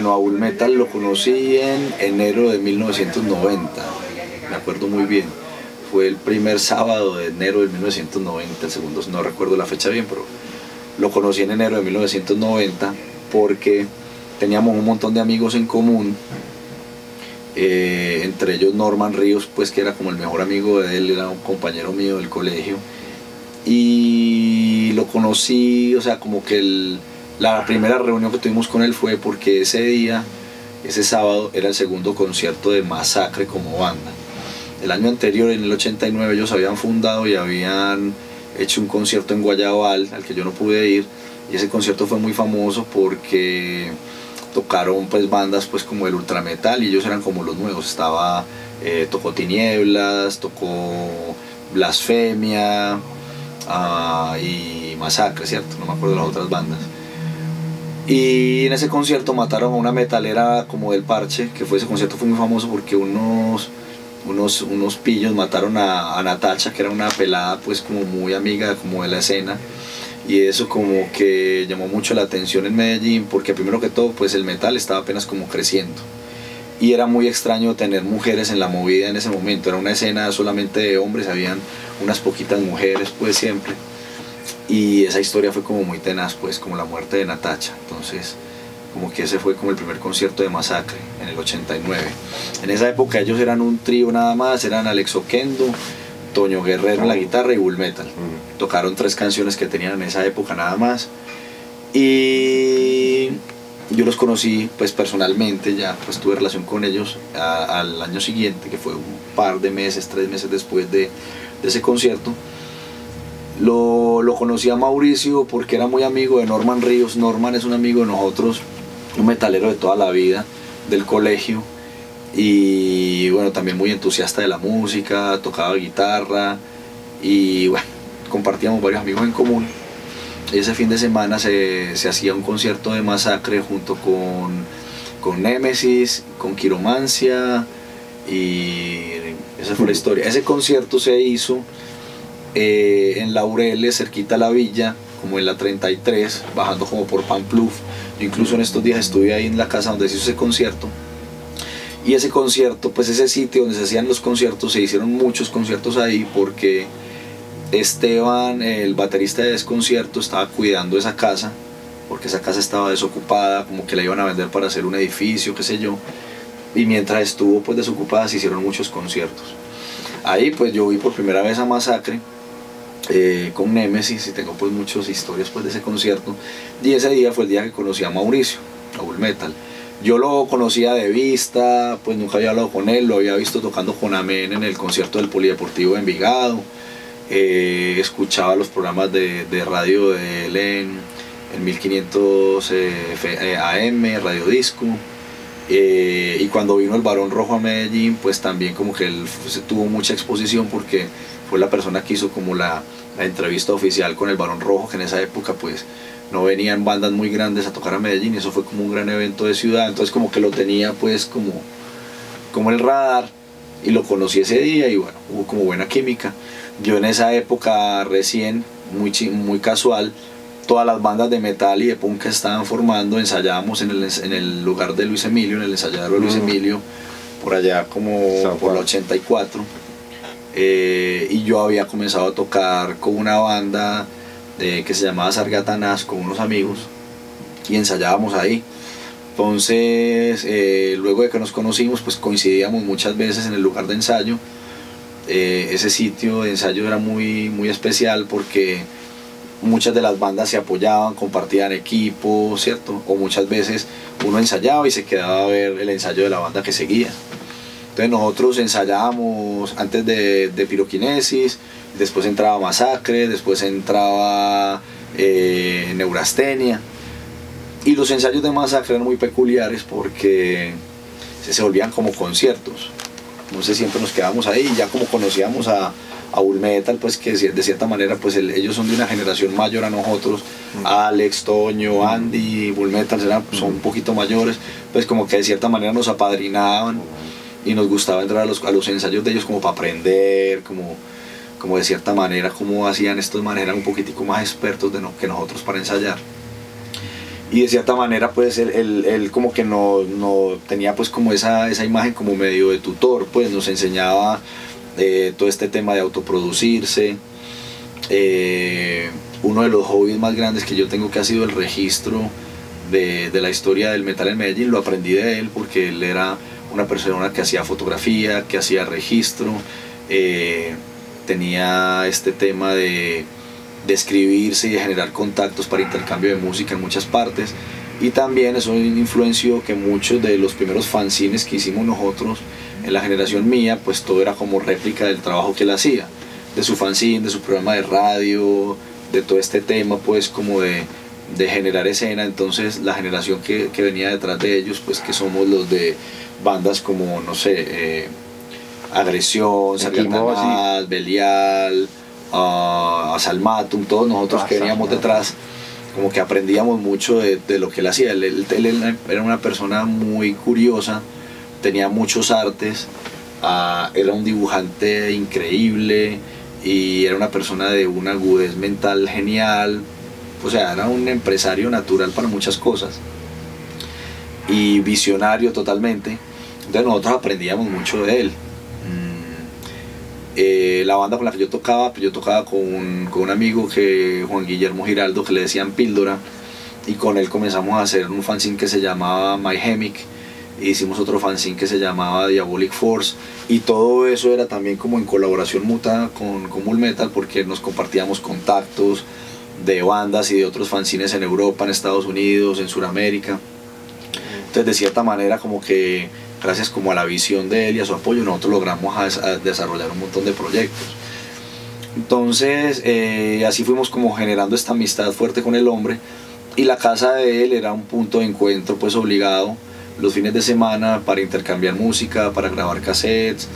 Bueno, a Bull Metal lo conocí en enero de 1990, me acuerdo muy bien. Fue el primer sábado de enero de 1990, el segundo, no recuerdo la fecha bien, pero lo conocí en enero de 1990 porque teníamos un montón de amigos en común, entre ellos Norman Ríos, pues que era como el mejor amigo de él, era un compañero mío del colegio, y lo conocí, o sea, como que la primera reunión que tuvimos con él fue porque ese día, ese sábado, era el segundo concierto de Masacre como banda. El año anterior, en el 89, ellos habían fundado y habían hecho un concierto en Guayabal, al que yo no pude ir, y ese concierto fue muy famoso porque tocaron pues bandas pues como el ultrametal y ellos eran como los nuevos. Tocó Tinieblas, tocó Blasfemia y Masacre, ¿cierto? No me acuerdo de las otras bandas. Y en ese concierto mataron a una metalera como del parche, que ese concierto fue muy famoso porque unos pillos mataron a Natacha, que era una pelada pues como muy amiga como de la escena, y eso como que llamó mucho la atención en Medellín porque primero que todo pues el metal estaba apenas como creciendo y era muy extraño tener mujeres en la movida en ese momento. Era una escena solamente de hombres, habían unas poquitas mujeres pues siempre, y esa historia fue como muy tenaz pues, como la muerte de Natacha. Entonces como que ese fue como el primer concierto de Masacre en el 89. En esa época ellos eran un trío nada más, eran Alex Oquendo, Toño Guerrero en la guitarra y Bull Metal. Tocaron 3 canciones que tenían en esa época nada más, y yo los conocí pues personalmente, ya pues tuve relación con ellos al año siguiente, que fue un par de meses, 3 meses después de ese concierto. Lo conocí a Mauricio porque era muy amigo de Norman Ríos. Norman es un amigo de nosotros, un metalero de toda la vida, del colegio, y bueno, también muy entusiasta de la música, tocaba guitarra y bueno, compartíamos varios amigos en común. Ese fin de semana se hacía un concierto de Masacre junto con Némesis, con Quiromancia, y esa fue la historia. Ese concierto se hizo en Laureles, cerquita a la villa, como en la 33, bajando como por Pampluf. Yo incluso en estos días estuve ahí en la casa donde se hizo ese concierto, y ese concierto, pues ese sitio donde se hacían los conciertos, se hicieron muchos conciertos ahí porque Esteban, el baterista de Desconcierto, estaba cuidando esa casa porque esa casa estaba desocupada, como que la iban a vender para hacer un edificio, qué sé yo, y mientras estuvo pues desocupada se hicieron muchos conciertos. Ahí pues yo vi por primera vez a Masacre con Némesis, y tengo pues muchas historias pues de ese concierto, y ese día fue el día que conocí a Mauricio, a Bull Metal. Yo lo conocía de vista, pues nunca había hablado con él, lo había visto tocando con Amén en el concierto del Polideportivo de Envigado, escuchaba los programas de radio de él en 1500 AM, Radio Disco, y cuando vino el Barón Rojo a Medellín, pues también como que él tuvo mucha exposición porque fue la persona que hizo como la entrevista oficial con el Barón Rojo, que en esa época pues no venían bandas muy grandes a tocar a Medellín, y eso fue como un gran evento de ciudad. Entonces como que lo tenía pues como el radar, y lo conocí ese día, y bueno, hubo como buena química. Yo en esa época recién, muy casual, todas las bandas de metal y de punk que estaban formando, ensayábamos en el lugar de Luis Emilio, en el ensayadero de Luis Emilio, por allá como por la 84, y yo había comenzado a tocar con una banda que se llamaba Sargatanás, con unos amigos, y ensayábamos ahí. Entonces luego de que nos conocimos, pues coincidíamos muchas veces en el lugar de ensayo. Ese sitio de ensayo era muy especial porque muchas de las bandas se apoyaban, compartían equipo, ¿cierto? O muchas veces uno ensayaba y se quedaba a ver el ensayo de la banda que seguía. Entonces nosotros ensayábamos antes de Piroquinesis, después entraba Masacre, después entraba Neurastenia, y los ensayos de Masacre eran muy peculiares porque se volvían como conciertos. Entonces siempre nos quedábamos ahí, y ya como conocíamos a Bull Metal, pues que de cierta manera pues ellos son de una generación mayor a nosotros, Alex, Toño, Andy, Bull Metal son un poquito mayores, pues como que de cierta manera nos apadrinaban y nos gustaba entrar a los ensayos de ellos como para aprender, como de cierta manera cómo hacían estos manes, eran un poquitico más expertos que nosotros para ensayar. y de cierta manera pues él como que no tenía pues como esa imagen como medio de tutor, pues nos enseñaba todo este tema de autoproducirse. Uno de los hobbies más grandes que yo tengo, que ha sido el registro de la historia del metal en Medellín, lo aprendí de él porque él era una persona que hacía fotografía, que hacía registro, tenía este tema de escribirse y de generar contactos para intercambio de música en muchas partes, y también eso influenció que muchos de los primeros fanzines que hicimos nosotros en la generación mía, pues todo era como réplica del trabajo que él hacía, de su fanzine, de su programa de radio, de todo este tema pues como de generar escena. Entonces la generación que venía detrás de ellos, pues que somos los de bandas como, no sé, Agresión, Satanás, Belial, Salmatum, todos nosotros que veníamos detrás, como que aprendíamos mucho de lo que él hacía. Él era una persona muy curiosa, tenía muchos artes, era un dibujante increíble y era una persona de una agudez mental genial, o sea, era un empresario natural para muchas cosas y visionario totalmente. Entonces nosotros aprendíamos mucho de él. La banda con la que yo tocaba, pues yo tocaba con un amigo, Juan Guillermo Giraldo, que le decían Píldora, y con él comenzamos a hacer un fanzine que se llamaba My Hemic, e hicimos otro fanzine que se llamaba Diabolic Force, y todo eso era también como en colaboración mutua con Mul Metal, porque nos compartíamos contactos de bandas y de otros fanzines en Europa, en Estados Unidos, en Sudamérica. Entonces de cierta manera como que gracias como a la visión de él y a su apoyo nosotros logramos a desarrollar un montón de proyectos. Entonces así fuimos como generando esta amistad fuerte con el hombre, y la casa de él era un punto de encuentro pues obligado los fines de semana para intercambiar música, para grabar cassettes,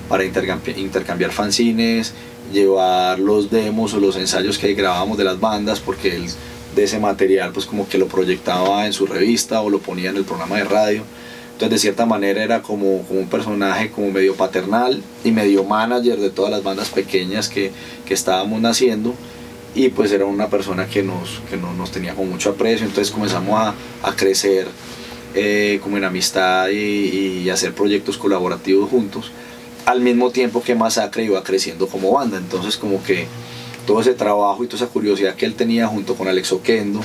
para intercambiar fanzines, llevar los demos o los ensayos que grabábamos de las bandas, porque él de ese material pues como que lo proyectaba en su revista o lo ponía en el programa de radio. Entonces de cierta manera era como un personaje como medio paternal y medio manager de todas las bandas pequeñas que estábamos naciendo, y pues era una persona que nos tenía con mucho aprecio. Entonces comenzamos a crecer como en amistad y hacer proyectos colaborativos juntos, al mismo tiempo que Masacre iba creciendo como banda. Entonces como que todo ese trabajo y toda esa curiosidad que él tenía junto con Alex Oquendo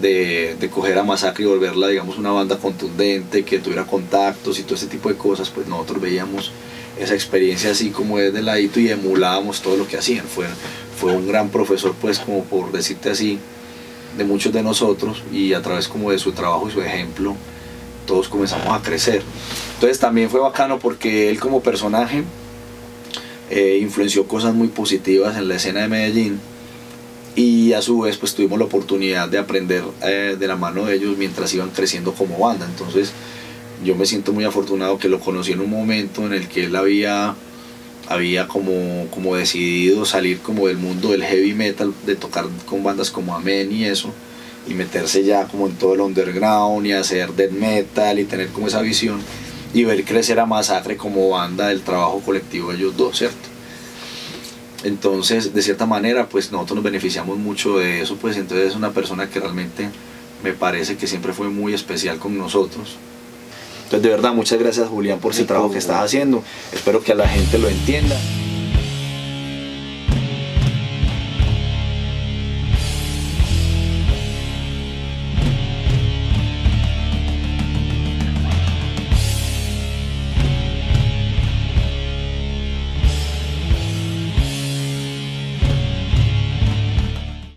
de coger a Masacre y volverla, digamos, una banda contundente, que tuviera contactos y todo ese tipo de cosas, pues nosotros veíamos esa experiencia así como desde ladito y emulábamos todo lo que hacían. Fue un gran profesor, pues, como por decirte así, de muchos de nosotros, y a través como de su trabajo y su ejemplo todos comenzamos a crecer. Entonces también fue bacano porque él como personaje influenció cosas muy positivas en la escena de Medellín, y a su vez pues tuvimos la oportunidad de aprender de la mano de ellos mientras iban creciendo como banda. Entonces yo me siento muy afortunado que lo conocí en un momento en el que él había como decidido salir como del mundo del heavy metal, de tocar con bandas como Amén y eso, y meterse ya como en todo el underground y hacer death metal y tener como esa visión y ver crecer a Masacre como banda del trabajo colectivo de ellos dos, ¿cierto? Entonces de cierta manera pues nosotros nos beneficiamos mucho de eso, pues entonces es una persona que realmente me parece que siempre fue muy especial con nosotros. Entonces de verdad muchas gracias, Julián, por ese trabajo que estás haciendo, espero que a la gente lo entienda.